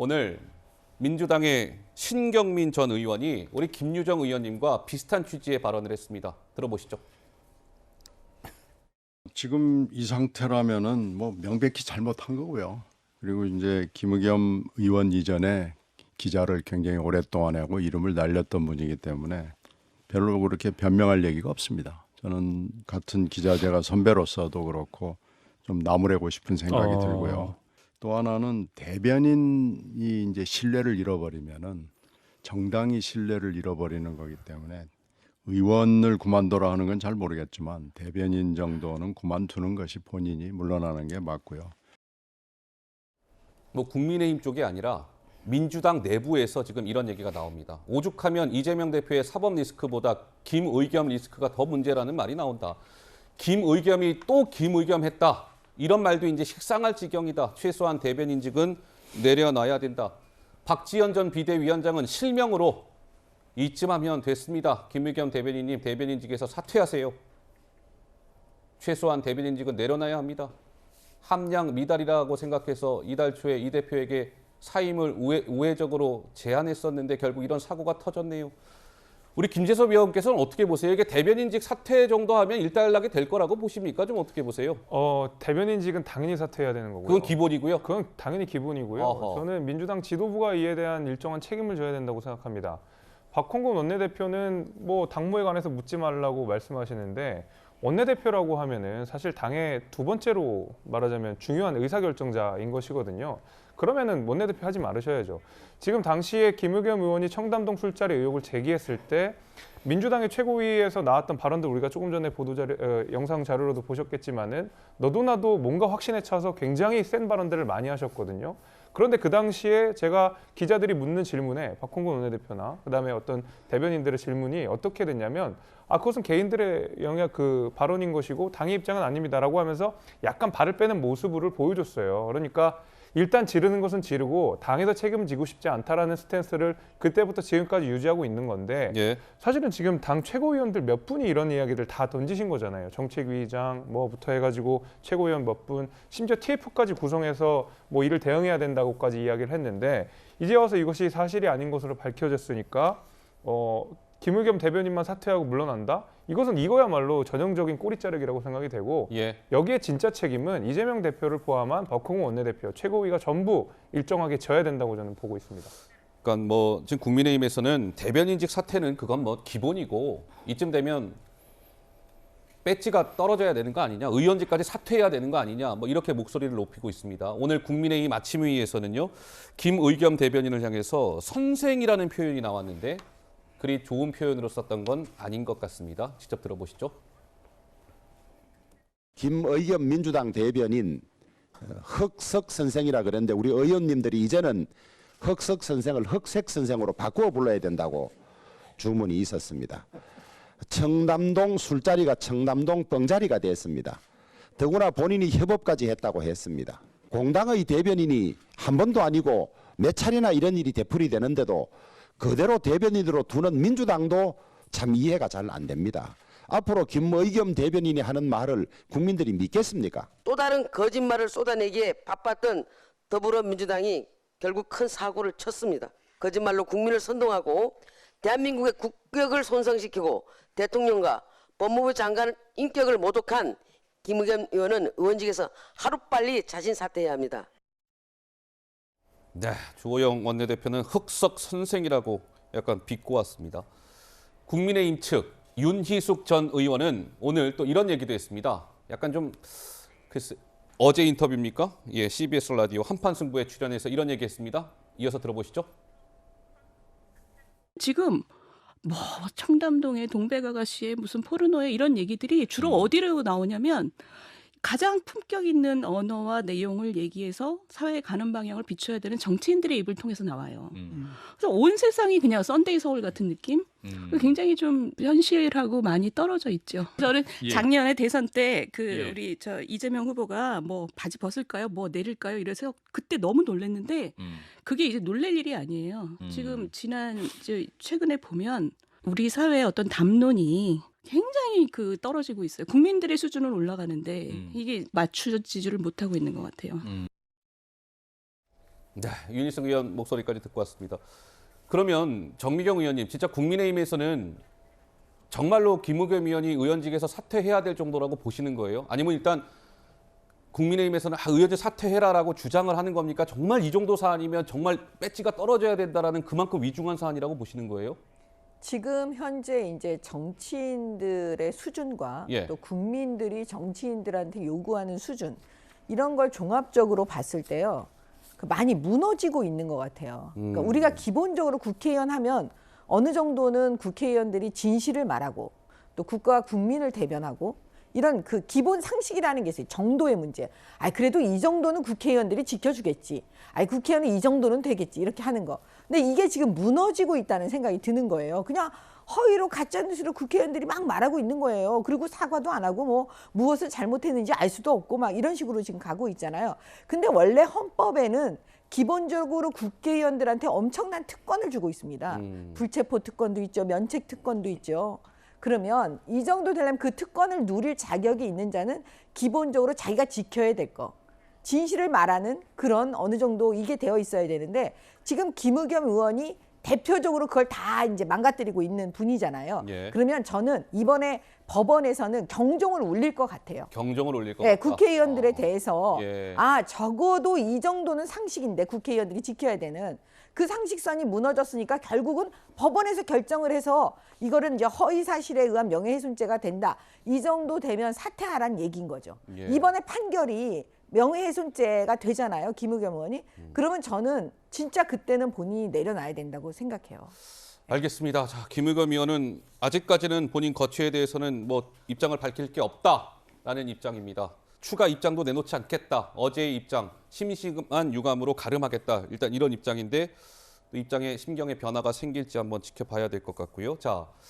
오늘 민주당의 신경민 전 의원이 우리 김유정 의원님과 비슷한 취지의 발언을 했습니다. 들어보시죠. 지금 이 상태라면은 뭐 명백히 잘못한 거고요. 그리고 이제 김의겸 의원 이전에 기자를 굉장히 오랫동안 하고 이름을 날렸던 분이기 때문에 별로 그렇게 변명할 얘기가 없습니다. 저는 같은 기자 제가 선배로서도 그렇고 좀 나무래고 싶은 생각이 들고요. 또 하나는 대변인이 이제 신뢰를 잃어버리면은 정당이 신뢰를 잃어버리는 거기 때문에 의원을 그만둬라 하는 건 잘 모르겠지만 대변인 정도는 그만두는 것이 본인이 물러나는 게 맞고요. 뭐 국민의힘 쪽이 아니라 민주당 내부에서 지금 이런 얘기가 나옵니다. 오죽하면 이재명 대표의 사법 리스크보다 김의겸 리스크가 더 문제라는 말이 나온다. 김의겸이 또 김의겸했다. 이런 말도 이제 식상할 지경이다. 최소한 대변인직은 내려놔야 된다. 박지원 전 비대위원장은 실명으로 이쯤 하면 됐습니다. 김의겸 대변인님 대변인직에서 사퇴하세요. 최소한 대변인직은 내려놔야 합니다. 함량 미달이라고 생각해서 이달 초에 이 대표에게 사임을 우회적으로 제안했었는데 결국 이런 사고가 터졌네요. 우리 김재섭 의원께서는 어떻게 보세요? 이게 대변인직 사퇴 정도 하면 일단락이 될 거라고 보십니까? 좀 어떻게 보세요? 대변인직은 당연히 사퇴해야 되는 거고요. 그건 기본이고요? 그건 당연히 기본이고요. 어허. 저는 민주당 지도부가 이에 대한 일정한 책임을 져야 된다고 생각합니다. 박홍근 원내대표는 뭐 당무에 관해서 묻지 말라고 말씀하시는데 원내대표라고 하면은 사실 당의 두 번째로 말하자면 중요한 의사결정자인 것이거든요. 그러면은 원내대표 하지 말으셔야죠. 지금 당시에 김의겸 의원이 청담동 술자리 의혹을 제기했을 때 민주당의 최고위에서 나왔던 발언들 우리가 조금 전에 영상 자료로도 보셨겠지만은 너도 나도 뭔가 확신에 차서 굉장히 센 발언들을 많이 하셨거든요. 그런데 그 당시에 제가 기자들이 묻는 질문에 박홍근 원내대표나 그다음에 어떤 대변인들의 질문이 어떻게 됐냐면 그것은 개인들의 영역 발언인 것이고 당의 입장은 아닙니다라고 하면서 약간 발을 빼는 모습을 보여줬어요. 그러니까 일단 지르는 것은 지르고 당에서 책임지고 싶지 않다라는 스탠스를 그때부터 지금까지 유지하고 있는 건데 예. 사실은 지금 당 최고위원들 몇 분이 이런 이야기를 다 던지신 거잖아요. 정책위의장 뭐부터 해가지고 최고위원 몇 분, 심지어 TF까지 구성해서 뭐 이를 대응해야 된다고까지 이야기를 했는데 이제 와서 이것이 사실이 아닌 것으로 밝혀졌으니까 김의겸 대변인만 사퇴하고 물러난다? 이것은 이거야말로 전형적인 꼬리 자르기라고 생각이 되고 예. 여기에 진짜 책임은 이재명 대표를 포함한 박홍근 원내대표, 최고위가 전부 일정하게 져야 된다고 저는 보고 있습니다. 그러니까 뭐 지금 국민의힘에서는 대변인직 사퇴는 그건 뭐 기본이고 이쯤 되면 배지가 떨어져야 되는 거 아니냐, 의원직까지 사퇴해야 되는 거 아니냐, 뭐 이렇게 목소리를 높이고 있습니다. 오늘 국민의힘 아침 회의에서는요, 김의겸 대변인을 향해서 선생이라는 표현이 나왔는데 그리 좋은 표현으로 썼던 건 아닌 것 같습니다. 직접 들어보시죠. 김의겸 민주당 대변인 흑석 선생이라 그랬는데 우리 의원님들이 이제는 흑석 선생을 흑색 선생으로 바꾸어 불러야 된다고 주문이 있었습니다. 청담동 술자리가 청담동 뻥자리가 됐습니다. 더구나 본인이 협업까지 했다고 했습니다. 공당의 대변인이 한 번도 아니고 몇 차례나 이런 일이 되풀이되는데도 그대로 대변인으로 두는 민주당도 참 이해가 잘 안 됩니다. 앞으로 김의겸 대변인이 하는 말을 국민들이 믿겠습니까? 또 다른 거짓말을 쏟아내기에 바빴던 더불어민주당이 결국 큰 사고를 쳤습니다. 거짓말로 국민을 선동하고 대한민국의 국격을 손상시키고 대통령과 법무부 장관 인격을 모독한 김의겸 의원은 의원직에서 하루빨리 자진 사퇴해야 합니다. 네, 주호영 원내대표는 흑석 선생이라고 약간 비꼬았습니다. 국민의힘 측 윤희숙 전 의원은 오늘 또 이런 얘기도 했습니다. 약간 좀 글쎄 어제 인터뷰입니까? 예, CBS 라디오 한판 승부에 출연해서 이런 얘기했습니다. 이어서 들어보시죠. 지금 뭐 청담동의 동백아가씨의 무슨 포르노에 이런 얘기들이 주로 어디로 나오냐면 가장 품격 있는 언어와 내용을 얘기해서 사회에 가는 방향을 비춰야 되는 정치인들의 입을 통해서 나와요. 그래서 온 세상이 그냥 썬데이 서울 같은 느낌? 굉장히 좀 현실하고 많이 떨어져 있죠. 저는 작년에 대선 때 우리 이재명 후보가 뭐 바지 벗을까요? 뭐 내릴까요? 이래서 그때 너무 놀랐는데 그게 이제 놀랄 일이 아니에요. 지금 최근에 보면 우리 사회의 어떤 담론이 굉장히 떨어지고 있어요. 국민들의 수준은 올라가는데 이게 맞추지를 못하고 있는 것 같아요. 네, 윤희승 의원 목소리까지 듣고 왔습니다. 그러면 정미경 의원님, 진짜 국민의힘에서는 정말로 김의겸 의원이 의원직에서 사퇴해야 될 정도라고 보시는 거예요? 아니면 일단 국민의힘에서는 의원직 사퇴해라라고 주장을 하는 겁니까? 정말 이 정도 사안이면 정말 배지가 떨어져야 된다라는 그만큼 위중한 사안이라고 보시는 거예요? 지금 현재 이제 정치인들의 수준과 예. 또 국민들이 정치인들한테 요구하는 수준 이런 걸 종합적으로 봤을 때요. 많이 무너지고 있는 것 같아요. 그러니까 우리가 기본적으로 국회의원 하면 어느 정도는 국회의원들이 진실을 말하고 또 국가와 국민을 대변하고 이런 그 기본 상식이라는 게 있어요. 정도의 문제. 그래도 이 정도는 국회의원들이 지켜주겠지. 국회의원은 이 정도는 되겠지. 이렇게 하는 거. 근데 이게 지금 무너지고 있다는 생각이 드는 거예요. 그냥 허위로 가짜뉴스로 국회의원들이 막 말하고 있는 거예요. 그리고 사과도 안 하고 뭐 무엇을 잘못했는지 알 수도 없고 막 이런 식으로 지금 가고 있잖아요. 근데 원래 헌법에는 기본적으로 국회의원들한테 엄청난 특권을 주고 있습니다. 불체포 특권도 있죠. 면책 특권도 있죠. 그러면 이 정도 되려면 그 특권을 누릴 자격이 있는 자는 기본적으로 자기가 지켜야 될 거. 진실을 말하는 그런 어느 정도 이게 되어 있어야 되는데 지금 김의겸 의원이 대표적으로 그걸 다 이제 망가뜨리고 있는 분이잖아요. 예. 그러면 저는 이번에 법원에서는 경종을 울릴 것 같아요. 경종을 울릴 것 네, 같다. 국회의원들에 대해서 예. 적어도 이 정도는 상식인데 국회의원들이 지켜야 되는 그 상식선이 무너졌으니까 결국은 법원에서 결정을 해서 이거는 이제 허위 사실에 의한 명예훼손죄가 된다. 이 정도 되면 사퇴하라는 얘기인 거죠. 예. 이번에 판결이 명예훼손죄가 되잖아요. 김의겸 의원이. 그러면 저는 진짜 그때는 본인이 내려놔야 된다고 생각해요. 알겠습니다. 자, 김의겸 의원은 아직까지는 본인 거취에 대해서는 뭐 입장을 밝힐 게 없다라는 입장입니다. 추가 입장도 내놓지 않겠다. 어제의 입장, 심심한 유감으로 가름하겠다. 일단 이런 입장인데 입장에 심경의 변화가 생길지 한번 지켜봐야 될 것 같고요. 자,